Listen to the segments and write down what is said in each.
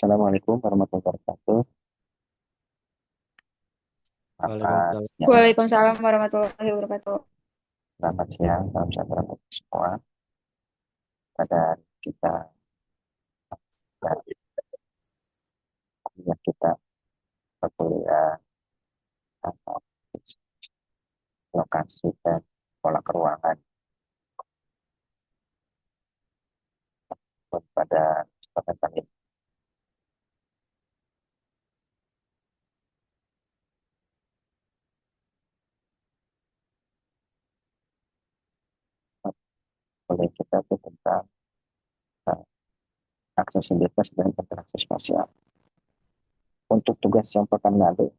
Assalamualaikum warahmatullahi wabarakatuh. Selamat Waalaikumsalam. siang, Waalaikumsalam warahmatullahi wabarakatuh. selamat siang, salam sejahtera untuk semua. Pada kita, ya, kita berkuliah atau lokasi dan pola keuangan pada kesempatan ini. Oleh kita itu tentang uh, aksesibilitas dan interaksi spasial. Untuk tugas yang pekan lalu,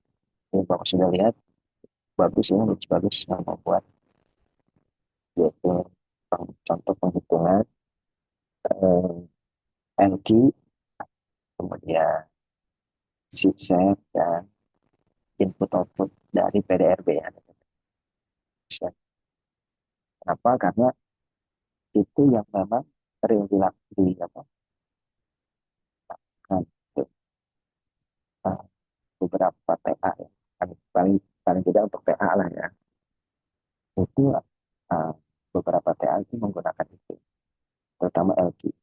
ini Bapak sudah lihat, bagus ini, bagus yang membuat, yaitu contoh penghitungan LQ, kemudian SIPSET, dan input-output dari PDRB ya. Kenapa? Karena itu yang memang sering dilakukan uh, beberapa TA ya. Paling paling tidak untuk TA lah ya. Itu uh, beberapa TA itu menggunakan itu, terutama LQ.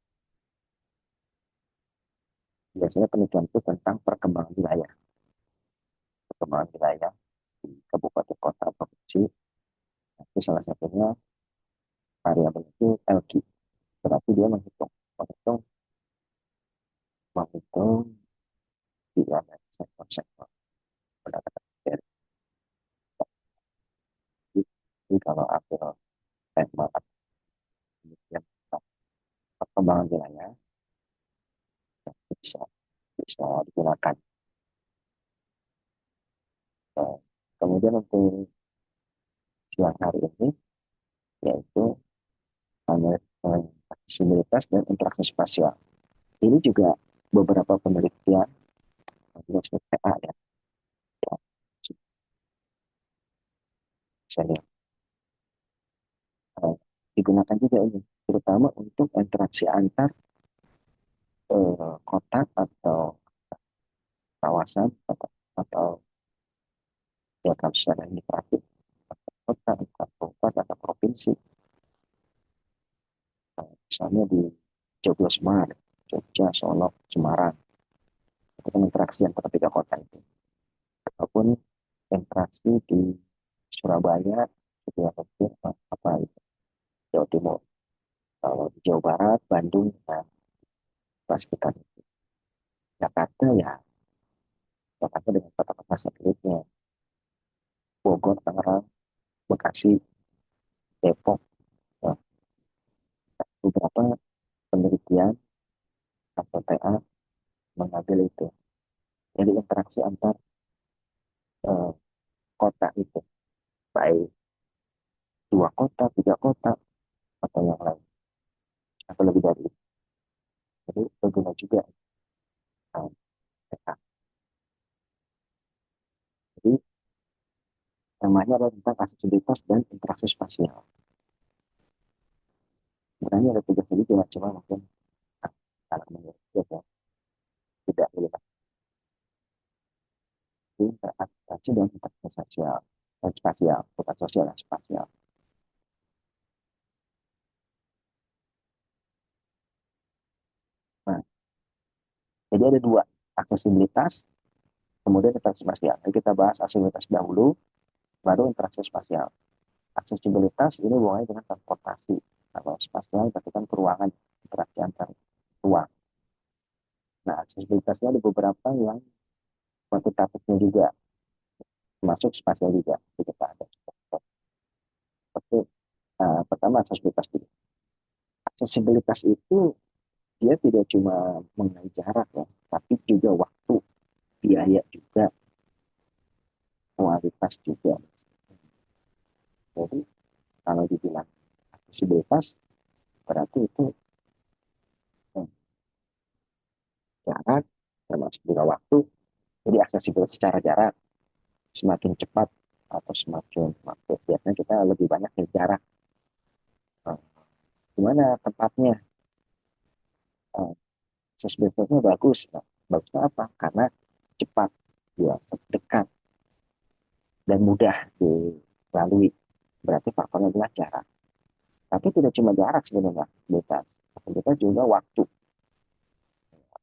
Biasanya penelitian itu tentang perkembangan wilayah, di kabupaten kota provinsi. Itu salah satunya variabel itu LQ. Berarti dia menghitung, menghitung di sektor-sektor pendapatan dari. Jadi kalau ambil tema penelitian tentang perkembangan wilayah, bisa bisa digunakan. Nah, kemudian untuk siang hari ini yaitu aksesibilitas dan interaksi spasial. Ini juga beberapa penelitian juga PA ya, yang saya lihat digunakan juga ini, terutama untuk interaksi antar kota atau kawasan atau ya kalau secara indikatif kota, kabupaten atau provinsi. Misalnya di Jogja, Semarang, Jogja, Solo, Semarang, itu kan interaksi antara tiga kota itu. Ataupun interaksi di Surabaya, gitu ya, apa itu, Jawa Timur. Kalau di Jawa Barat, Bandung, dan sekitar itu. Jakarta ya, Jakarta dengan kota-kota satelitnya, Bogor, Tangerang, Bekasi, Depok, ya, beberapa penelitian atau TA mengambil itu. Jadi interaksi antar eh, kota itu, baik dua kota, tiga kota, atau yang lain, atau lebih dari itu. Jadi berguna juga TA. Jadi temanya adalah tentang aksesibilitas dan interaksi spasial. Sebenarnya ada tiga segi, cuma mungkin kalau menurut saya tidak lebih interaksi dan interaksi sosial dan spasial, bukan sosial dan spasial. Nah, jadi ada dua, aksesibilitas, kemudian interaksi spasial. Jadi kita bahas aksesibilitas dahulu, baru interaksi spasial. Aksesibilitas ini hubungannya dengan transportasi. Kalau spasial berarti kan peruangan, interaksi antar ruang. Nah, aksesibilitasnya ada beberapa yang kuantitatifnya juga, termasuk spasial juga. Jadi kita ada seperti pertama aksesibilitas dulu. Aksesibilitas itu dia tidak cuma mengenai jarak ya, tapi juga waktu, biaya juga, kualitas juga. Jadi kalau dibilang aksesibilitas berarti itu eh, jarak termasuk juga waktu. Jadi aksesibel secara jarak, semakin cepat atau semakin waktu. Biasanya kita lebih banyak di jarak. Eh, Gimana tempatnya? Aksesibilitasnya bagus. Nah, Bagusnya apa? Karena cepat, ya, dekat, dan mudah dilalui. Berarti faktornya adalah jarak. Tapi tidak cuma jarak sebenarnya, bebas. Kita juga waktu.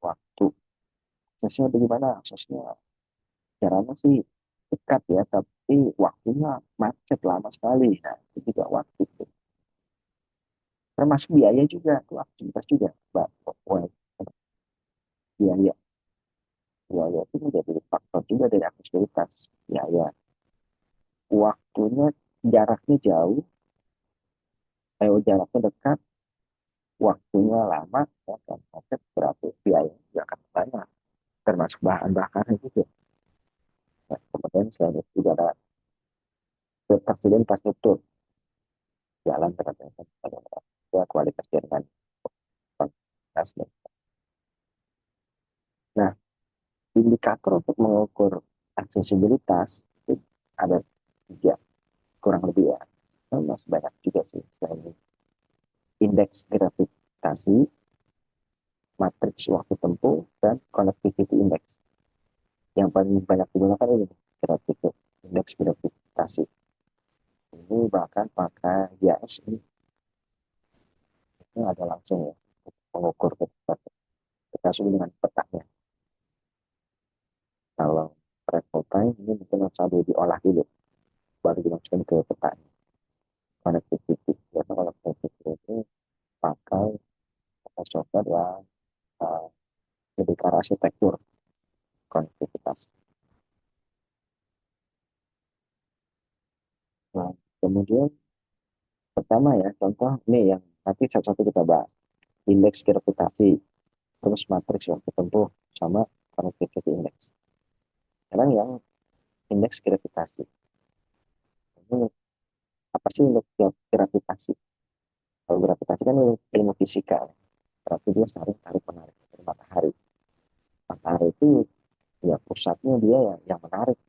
Waktu. Aksesnya bagaimana? Aksesnya caranya sih dekat ya, tapi waktunya macet lama sekali. Nah, itu juga waktu. Termasuk biaya juga, tuh aktivitas juga. Mbak, biaya. Biaya itu menjadi faktor juga dari aksesibilitas. Biaya. Waktunya, jaraknya jauh, jaraknya dekat, waktunya lama, ya kan, macet, berarti biaya juga akan banyak. Termasuk bahan bakarnya juga. Nah, kemudian selain itu juga ada ketersediaan infrastruktur jalan terhadap kualitas jaringan kualitas. Nah, indikator untuk mengukur aksesibilitas itu ada tiga kurang lebih ya. Nah, masih banyak juga sih selain indeks gravitasi, matriks waktu tempuh, dan connectivity index. Yang paling banyak digunakan ini gravitasi, indeks gravitasi. Ini bahkan pakai GIS ini ada langsung ya mengukur gravitasi. Kita sudah dengan petanya. Kalau travel time ini mungkin harus ada diolah dulu baru dimasukkan ke petanya. Connectivity. Biasanya kalau connectivity ini pakai software yang uh, lebih ke arah arsitektur konektivitas. Nah, kemudian pertama ya, contoh ini yang nanti satu-satu kita bahas. Indeks gravitasi, terus matriks waktu tempuh, sama connectivity index. Sekarang yang indeks gravitasi. Ini apa sih indeks gravitasi? Kalau gravitasi kan ilmu fisika, berarti dia saling tarik menarik dari matahari. Matahari itu ya pusatnya dia yang menarik.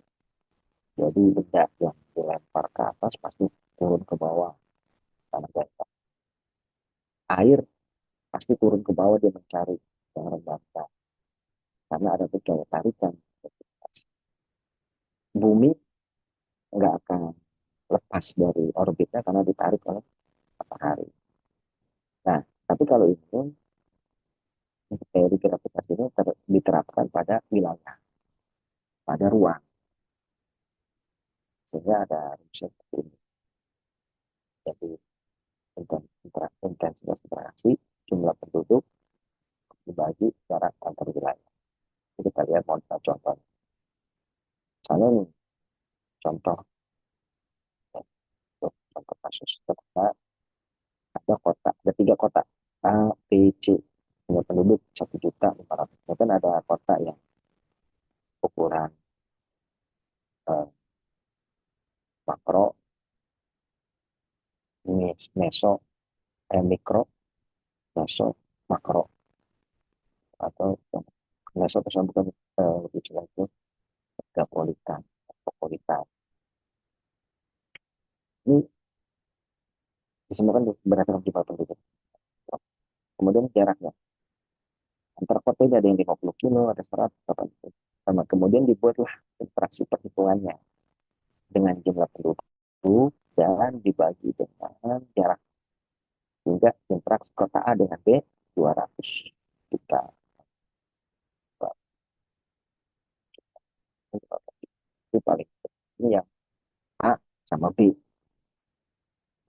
Jadi benda yang dilempar ke atas pasti turun ke bawah. Karena air pasti turun ke bawah dia mencari yang rendah. Karena ada gaya tarikan. Bumi nggak akan lepas dari orbitnya karena ditarik oleh matahari. Nah, tapi kalau itu teori gravitasi ini diterapkan pada wilayah, pada ruang. Sehingga ada rumus seperti ini. Jadi intensitas interaksi, jumlah penduduk, dibagi jarak antar wilayah. Jadi kita lihat model contoh. Misalnya nih, contoh, ya, contoh kasus ternyata ada kota, ada tiga kota, A, B, C, punya penduduk 1.500.000. Kemudian ada kota yang ukuran eh, makro, meso, mikro, meso, makro, atau meso itu bukan lebih jelas itu metropolitan, metropolitan. Ini disebutkan berdasarkan jumlah penduduk. Kemudian jaraknya antar kota ini ada yang 50 kilo, ada 100, sama. Kemudian dibuatlah interaksi perhitungannya dengan jumlah penduduk dan dibagi dengan jarak hingga interaksi kota A dengan B 200 juta. Itu paling ini yang A sama B.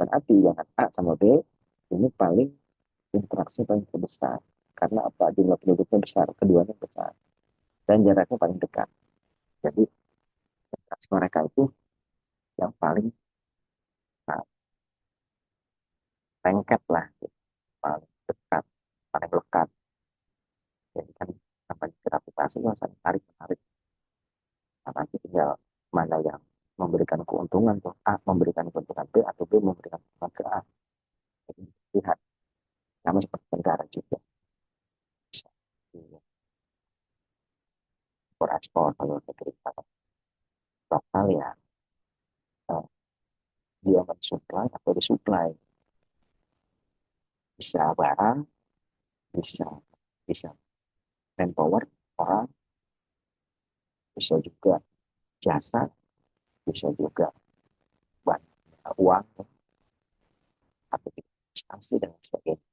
Berarti yang A sama B ini paling interaksi paling terbesar. Karena apa? Jumlah penduduknya besar, keduanya besar. Dan jaraknya paling dekat. Jadi interaksi mereka itu yang paling nah, lengket lah, paling dekat, paling lekat. Jadi kan namanya gravitasi yang saling tarik menarik. Nah, nanti tinggal mana yang memberikan keuntungan tuh A memberikan keuntungan B atau B memberikan keuntungan ke A. Jadi lihat sama seperti negara juga bisa ekspor ekspor kalau negeri lokal ya eh, dia mensuplai atau disuplai bisa barang bisa bisa manpower orang, bisa juga jasa, bisa juga uang, atau investasi dan sebagainya.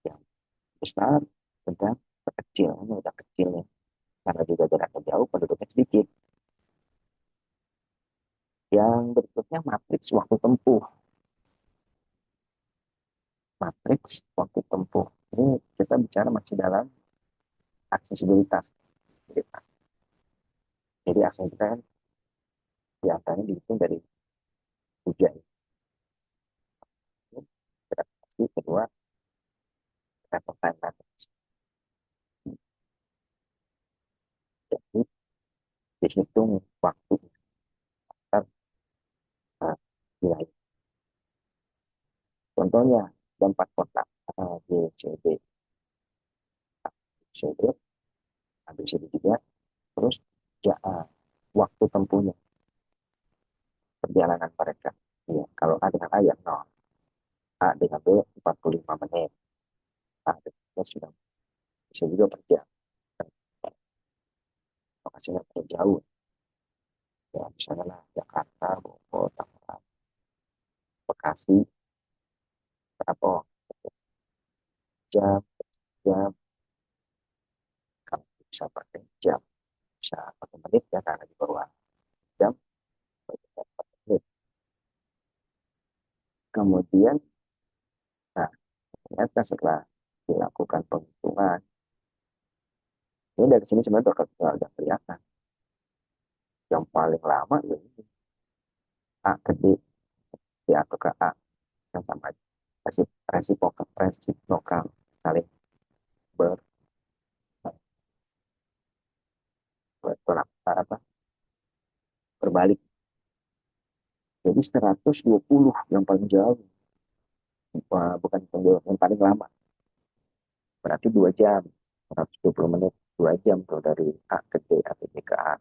Yang besar, sedang, kecil, ini udah kecilnya. Karena juga jaraknya jauh, penduduknya sedikit. Yang berikutnya matriks waktu tempuh. Matriks waktu tempuh. Ini kita bicara masih dalam aksesibilitas. Jadi aksesibilitas kan diantaranya dihitung dari hujan. Gravitasi, kedua time matrix. Jadi dihitung waktu antar wilayah. Contohnya ada 4 kota A, B, C, D, C, D, A, B, C, D 3, terus ya, waktu tempuhnya perjalanan mereka. Ya, kalau A dengan A ya 0, A dengan B 45 menit, A dengan B sudah bisa juga berjam. Lokasinya terlalu jauh, ya misalnya lah Jakarta, Bogor, Tangerang, Bekasi, berapa jam, jam, kalau bisa pakai jam, bisa pakai menit ya karena di bawah jam, pakai menit. Kemudian, nah ternyata setelah dilakukan penghitungan, ini dari sini sebenarnya udah kelihatan yang paling lama ya ini A ke D, D atau ke A yang sama aja. Resiprokal saling ber, bertolak apa berbalik. Jadi 120 yang paling jauh, bukan yang jauh, yang paling lama. Berarti 2 jam, 120 menit, 2 jam tuh dari A ke D atau D ke A.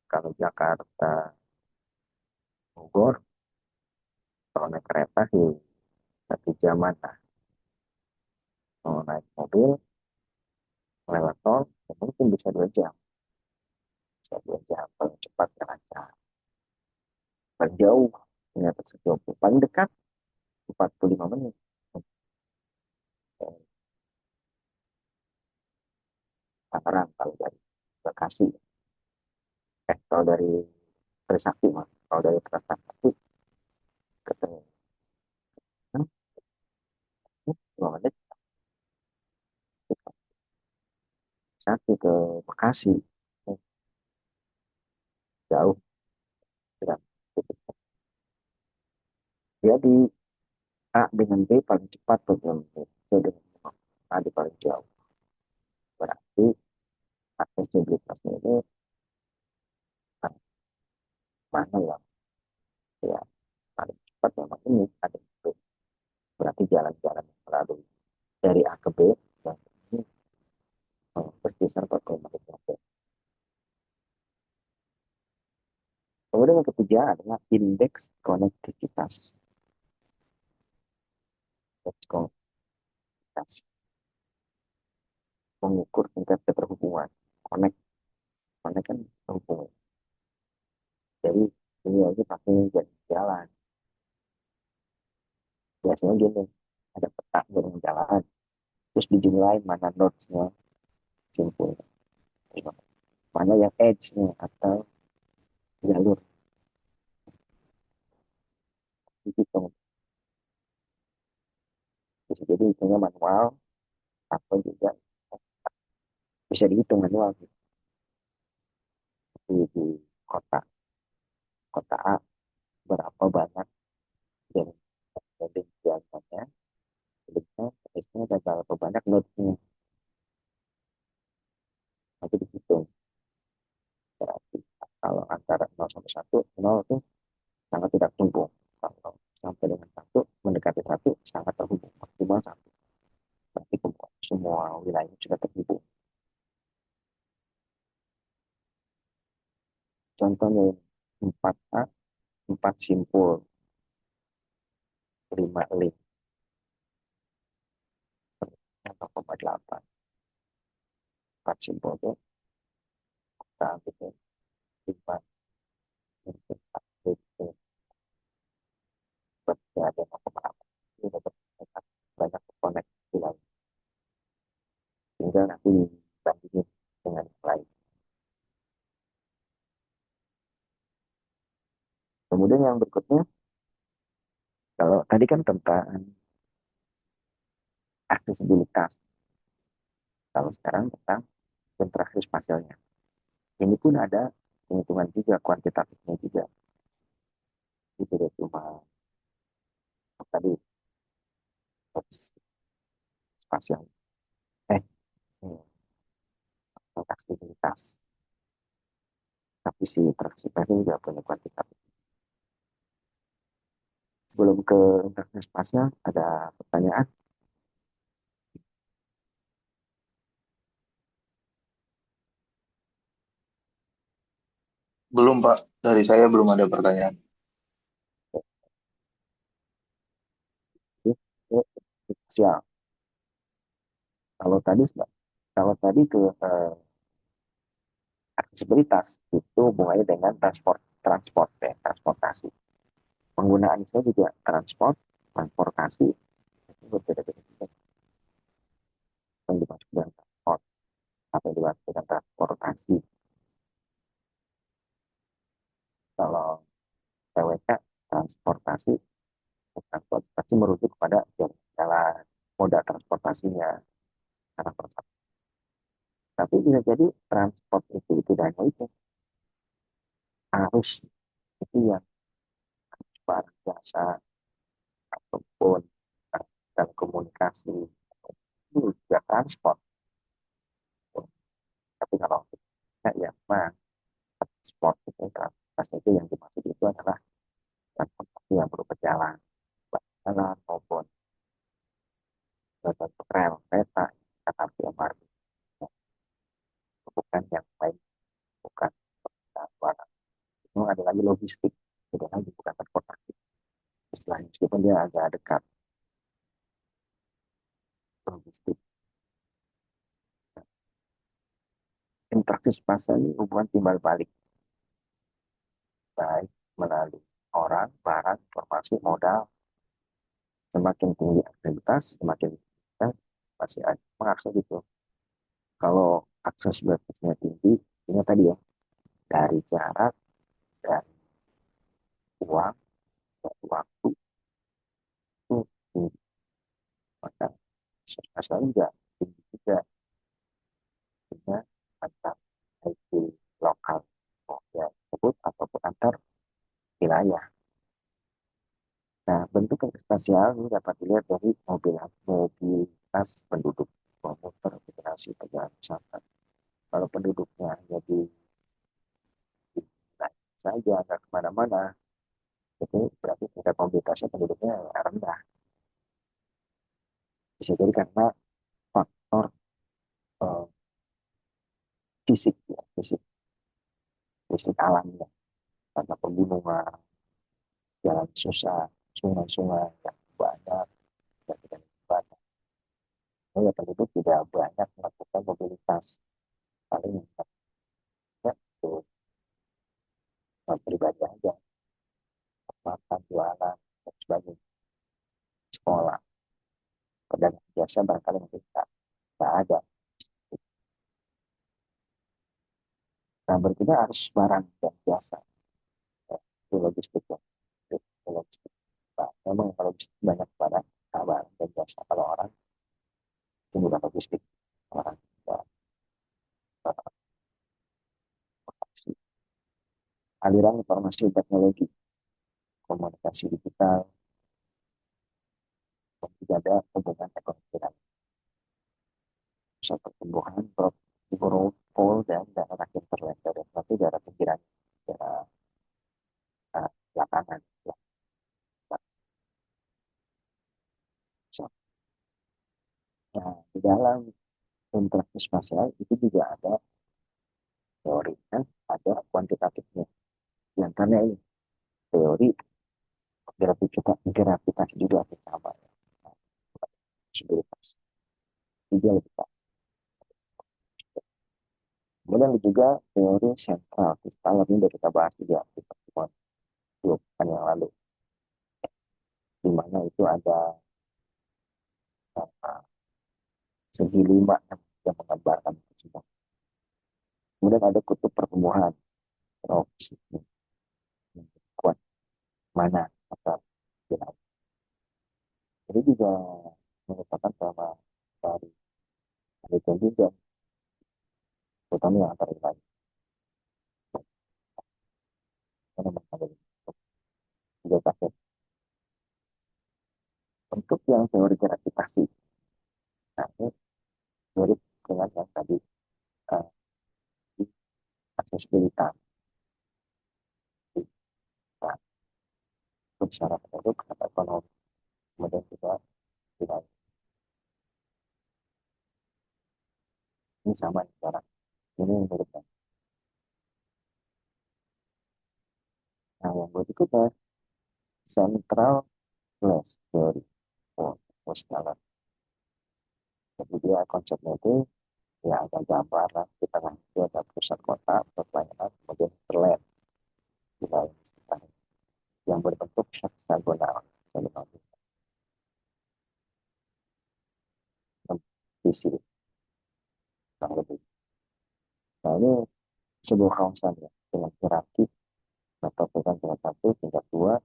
Kalau Jakarta, Bogor, kalau naik kereta sih 1 jaman lah. Mau naik mobil, lewat tol, ya mungkin bisa 2 jam. Bisa 2 jam, paling cepat dan lancar. Paling jauh, ternyata 120. Paling dekat, 45 menit. Tangerang kalau dari Bekasi. Kalau dari Trisakti, mas. Kalau dari Trisakti ketemu 2 menit, satu ke Bekasi. Jauh. Tidak. Jadi A dengan B paling cepat tuh 2 menit. C dengan A di paling jauh. Berarti aksesibilitasnya ini mana yang ya paling cepat memang ini ada itu. Berarti jalan-jalan yang melalui dari A ke B yang ini berkisar 40 menit saja. Kemudian yang ketiga adalah indeks konektivitas. Indeks konektivitas mengukur tingkat keterhubungan. Connect, connect kan terhubung. Jadi ini aja pakai jalan. Biasanya gini, ada peta jalan jalan, terus dijumlahin mana nodes-nya, simpulnya. Mana yang edge-nya atau jalur. Dihitung. Bisa jadi hitungnya manual atau juga bisa dihitung manual gitu. Di kota kota A berapa banyak yang jadi jalannya, jadinya edge-nya dan berapa banyak node-nya. Nanti dihitung. Berarti kalau antara 0 sampai 1, 0 itu sangat tidak terhubung. Kalau sampai dengan 1, mendekati 1, sangat terhubung. Maksimal 1. Berarti semua wilayah sudah terhubung. Contohnya 4A, 4 simpul, 5 link, 0,8. empat simbol itu kita gitu lima untuk itu seperti ada mau kemana ini dapat banyak koneksi lain sehingga nanti dibandingin dengan yang lain. Kemudian yang berikutnya, kalau tadi kan tentang aksesibilitas, kalau sekarang tentang interaksi spasialnya. Ini pun ada penghitungan juga, kuantitatifnya juga. Itu tidak cuma tadi spasial, eh, aksesibilitas. Tapi si interaksi spasial juga punya kuantitatif. Sebelum ke interaksi spasial, ada pertanyaan? Belum, Pak. Dari saya belum ada pertanyaan. Spasial. Kalau tadi, kalau tadi ke aksesibilitas itu hubungannya dengan transportasi. Penggunaan saya juga transportasi itu berbeda-beda yang dimaksud dengan transport atau dimaksud dengan transportasi. Kalau TWK transportasi, transportasi merujuk kepada jalan moda transportasinya. Tapi bisa jadi transport itu tidak hanya itu, arus itu yang barang jasa ataupun dalam komunikasi itu juga transport. Tapi kalau kita ya mah transport itu transportasi itu yang dimaksud itu adalah transportasi yang berupa jalan, jalan maupun rel kereta, KRT, MRT, bukan yang lain, bukan barang. Itu ada lagi logistik, itu lagi bukan transportasi. Istilahnya meskipun dia agak dekat logistik. Interaksi spasial ini hubungan timbal balik, baik melalui orang, barang, informasi, modal. Semakin tinggi aktivitas, semakin kita masih ada mengakses itu. Kalau akses batasnya tinggi, ini tadi ya, dari jarak, dari uang, dari waktu, itu tinggi. Maka spasial juga tinggi juga, dengan antar IT lokal ya, tersebut ataupun antar wilayah. Nah, bentuk spasial ini dapat dilihat dari mobilitas penduduk, komuter, migrasi, perjalanan wisata. Kalau penduduknya hanya naik saja, nggak kemana-mana, itu berarti tingkat mobilitasnya penduduknya rendah. Bisa jadi karena faktor eh, fisik, ya, fisik alamnya, karena pegunungan, jalan susah, sungai-sungai yang banyak, dan tidak banyak. Ya, penduduk tidak banyak melakukan mobilitas. Paling ya, itu pribadi aja, makan, jualan, dan sebagainya, sekolah, pedagang biasa barangkali mungkin nggak ada. Nah, berarti harus barang dan jasa, ya, itu logistik ya. Itu logistik. Nah, memang kalau logistik banyak barang, nah, barang dan jasa. Kalau orang itu bukan logistik, orang ya, transportasi. Aliran informasi teknologi, komunikasi digital, dan juga ada hubungan ekonomi dan pusat pertumbuhan, growth, dan dana rakyat terlengkap dan satu daerah pinggiran, daerah lapangan. Ya, so, nah, di dalam interaksi spasial itu juga ada teorinya, ada kuantitatifnya. Yang karena ini teori gravitasi juga sama ya. Nah, stabilitas. Itu dia lebih Kemudian juga teori sentral kristal ini sudah kita bahas juga di pertemuan 2 pekan yang lalu, di mana itu ada segi 5 yang menggambarkan itu semua. Kemudian ada kutub pertumbuhan, opsi yang kuat mana atau tidak. Jadi juga merupakan sama dari penelitian juga, terutama yang antara lain. Karena ada tiga paket. Untuk yang teori gravitasi, nah ini mirip dengan yang tadi, uh, aksesibilitas. Nah, untuk secara penduduk atau ekonomi, kemudian juga tidak. Ini sama sekarang. Ini yang mirip. Nah, yang berikutnya central class theory. Oh, Mustalah. Jadi dia konsepnya itu ya ada gambar lah di tengah itu ada pusat kota atau pelayanan, kemudian terlihat di dalam sekitar yang berbentuk heksagonal. Di sini kurang lebih. Nah, ini sebuah kawasan ya dengan hierarki atau pegang tingkat 1, tingkat 2,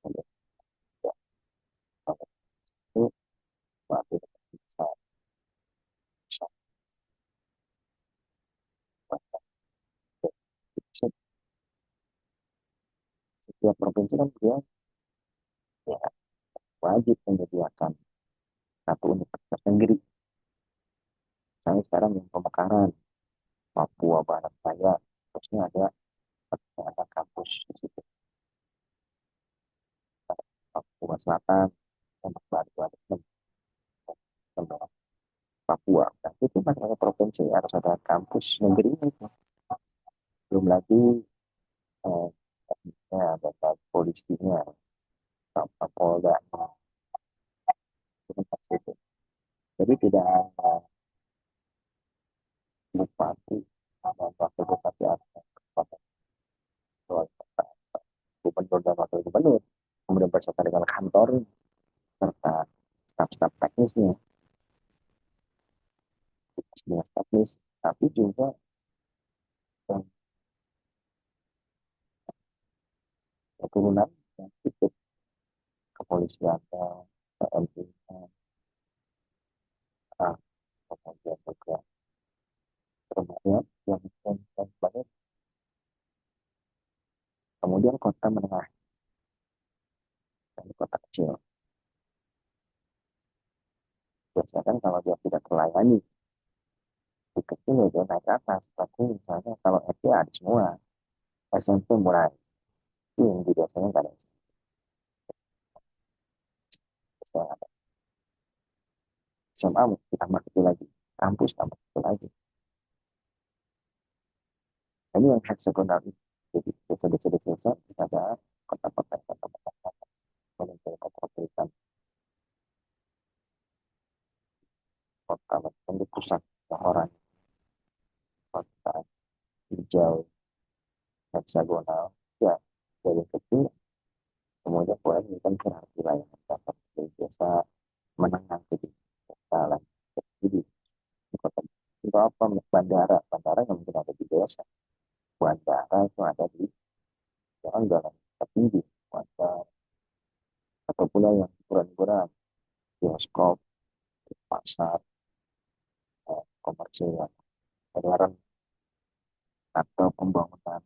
kemudian ya, itu berarti bisa bisa setiap provinsi kan dia ya wajib menyediakan satu universitas negeri. Misalnya sekarang yang Pemekaran, Papua Barat Daya, terusnya ada kampus di situ. Papua Selatan, Tembak Baru, ada Tembak Papua. Dan itu kan ada provinsi, harus ada kampus negeri itu. Belum lagi eh, ada polisinya, Polda, itu. Jadi tidak ada bupati, ada wakil bupati, ada gubernur dan wakil gubernur. Kemudian berserta dengan kantor serta staf-staf teknisnya, dinas teknis, tapi juga yang keturunan yang ikut kepolisian, TNI, kemudian juga terbanyak yang banyak. Kemudian kota menengah dan kota kecil. Biasanya kan kalau dia tidak terlayani di kecil ya dia naik ke atas. Tapi misalnya kalau SD ada semua, SMP mulai tinggi biasanya nggak ada biasanya. SMA tambah kecil lagi, kampus tambah kecil lagi. Nah, ini yang heksagonal itu. Jadi desa-desa kita ada kota-kota yang kota-kota menjadi metropolitan, kota menjadi pusat orang, kota hijau heksagonal ya dari kecil. Kemudian mulai kan hierarki wilayah dapat dari desa menengah jadi jalan. Jadi di kota itu apa, bandara yang mungkin ada di desa, bandara itu ada di jalan-jalan tertinggi, bandara atau pula yang hiburan-hiburan, bioskop, pasar, komersial modern, atau pembangunan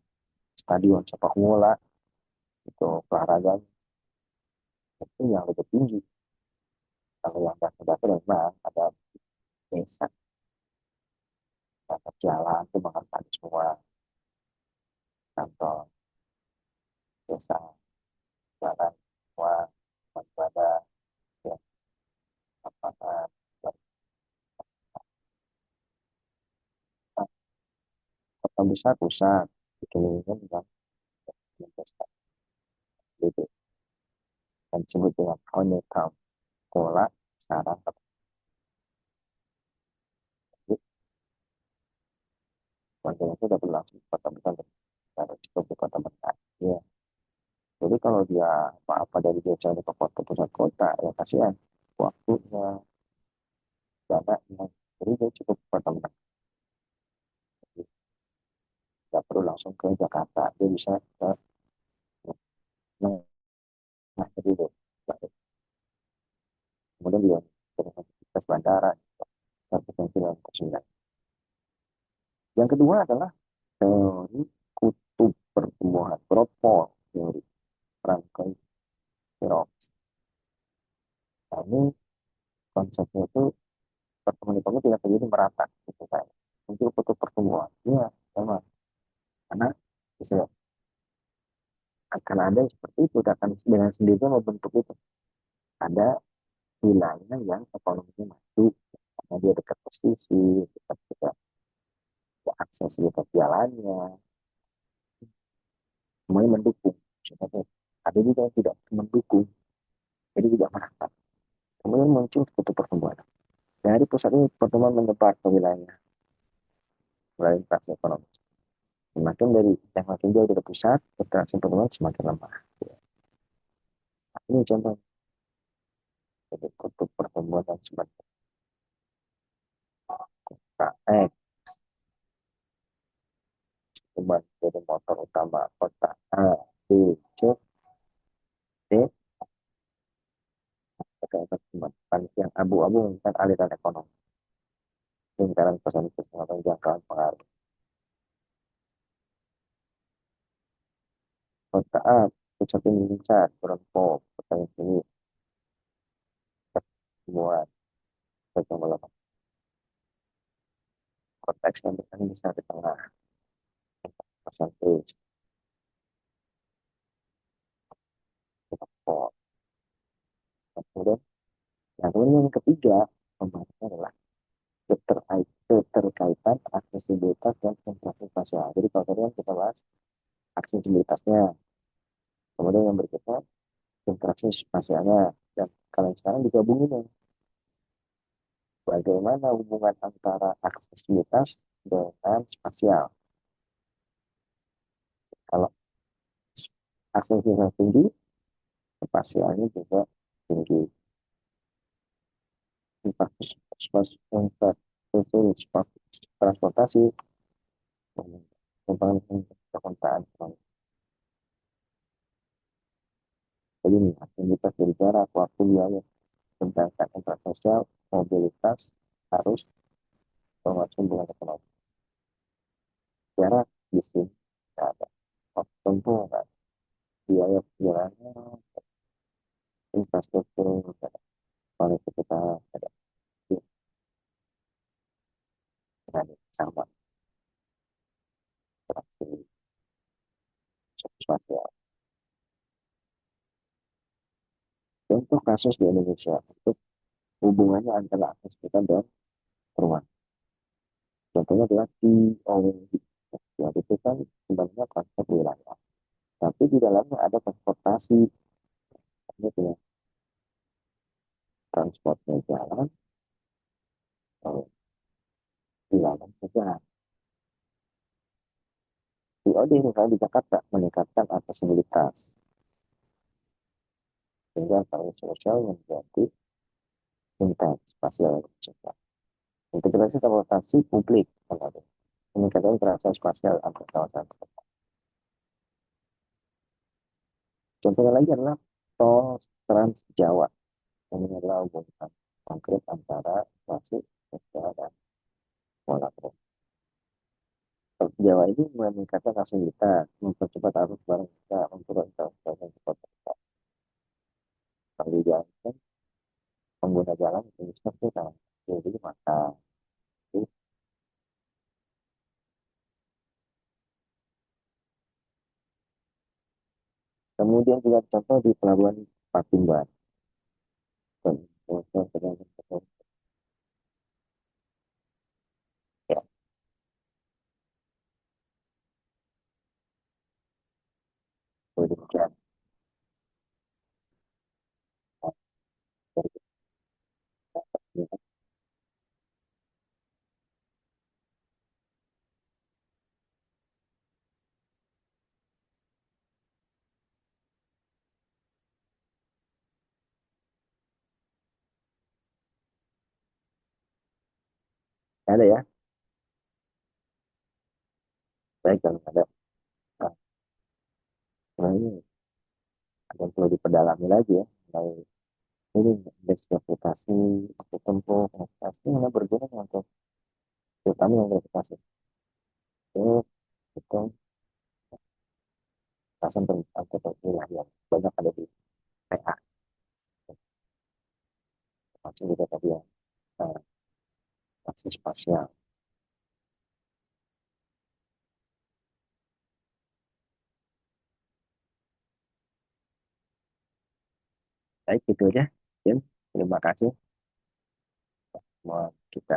stadion sepak bola itu olahraga itu yang lebih tinggi. Kalau yang dasar-dasar memang ada desa, ada jalan itu mengenai semua kantor desa, jalan semua ada ya, apa kota besar pusat dikelilingin dengan desa gitu, dan disebut dengan honeycomb, pola sarang. sebagian itu udah berlangsung di kota besar dan ada cukup di kota besar. Ya. Jadi kalau dia apa-apa dari desa ke kota pusat kota, ya kasihan waktunya, dananya. Jadi dia cukup ke kota besar. Nggak perlu langsung ke Jakarta. Dia bisa ke nah, jadi itu. Kemudian dia ke bandara, berpotensi dalam ke. Yang kedua adalah teori kutub pertumbuhan, propol teori Franklin Xerox. Nah, ini konsepnya itu pertumbuhan itu tidak terjadi merata gitu kan. Untuk kutub pertumbuhan, iya memang karena bisa akan ada yang seperti itu, akan dengan sendirinya membentuk itu. Ada wilayah yang ekonominya maju, karena dia dekat posisi, dekat juga aksesibilitas jalannya, semuanya mendukung. Contohnya, ada juga yang tidak mendukung, jadi tidak merata. Kemudian muncul kutub pertumbuhan. Dari pusat ini pertemuan menyebar ke wilayah interaksi ekonomi. Semakin dari yang makin jauh dari pusat, interaksi pertemuan semakin lemah. Nah, ini contoh jadi kutub pertemuan yang semakin X cuma jadi motor utama kota A, B, C, D, terkait pertemuan yang abu-abu tentang aliran ekonomi, lingkaran pesan kesehatan jangkauan pengaruh. Kota A, pusat Indonesia, Brunei, pertanyaan ini, pertemuan, pertemuan konteksnya misalnya bisa di tengah, persentis, kelompok. Kemudian, yang ketiga, pembahasannya adalah keterkaitan aksesibilitas dan interaksi spasial. Jadi kalau tadi kan kita bahas aksesibilitasnya, kemudian yang berikutnya interaksi spasialnya, dan kalian sekarang digabungin ya. Bagaimana hubungan antara aksesibilitas dengan spasial? Kalau aksesibilitas tinggi, spasialnya juga tinggi. Transportasi, perkotaan. Jadi ini aktivitas dari jarak, waktu, biaya, sedangkan interaksi sosial, mobilitas, arus, termasuk hubungan ekonomi. Jarak di sini tidak ada. Waktu tempuh nggak ada. Biaya perjalanan, infrastruktur, nggak ada. Konektivitas, ada. Ada sama interaksi spasial. Contoh kasus di Indonesia untuk hubungannya antara akses kita dan ruang. Contohnya adalah TOW. Ya, itu kan sebenarnya konsep wilayah. Tapi di dalamnya ada transportasi. Ini punya transportnya jalan, wilayah jalan. TOD misalnya di Jakarta meningkatkan aksesibilitas. Sehingga kalau sosial menjadi intens, spasial sosial. Integrasi transportasi publik. Meningkatkan interaksi spasial antar kawasan. Contohnya lagi adalah tol Trans Jawa. Ini adalah hubungan konkret antara masuk Jawa dan Kuala Lumpur. Tol Jawa ini meningkatkan fasilitas, mempercepat arus barang kita, mempercepat dan cepat. Kalau dijalankan, pengguna jalan itu seperti kan, jadi maka kemudian juga contoh di pelabuhan Patimban. Ya, demikian. Ada ya, baik kalau ada. Nah, ini ada yang perlu diperdalami lagi ya. Mulai ini indeks gravitasi, waktu tempuh, gravitasi ini berguna untuk terutama yang gravitasi. Itu itu pasang atau wilayah yang banyak ada di PA, termasuk juga tadi yang eh, aksi spasial. Baik, itu aja. Tim, terima kasih. Mau kita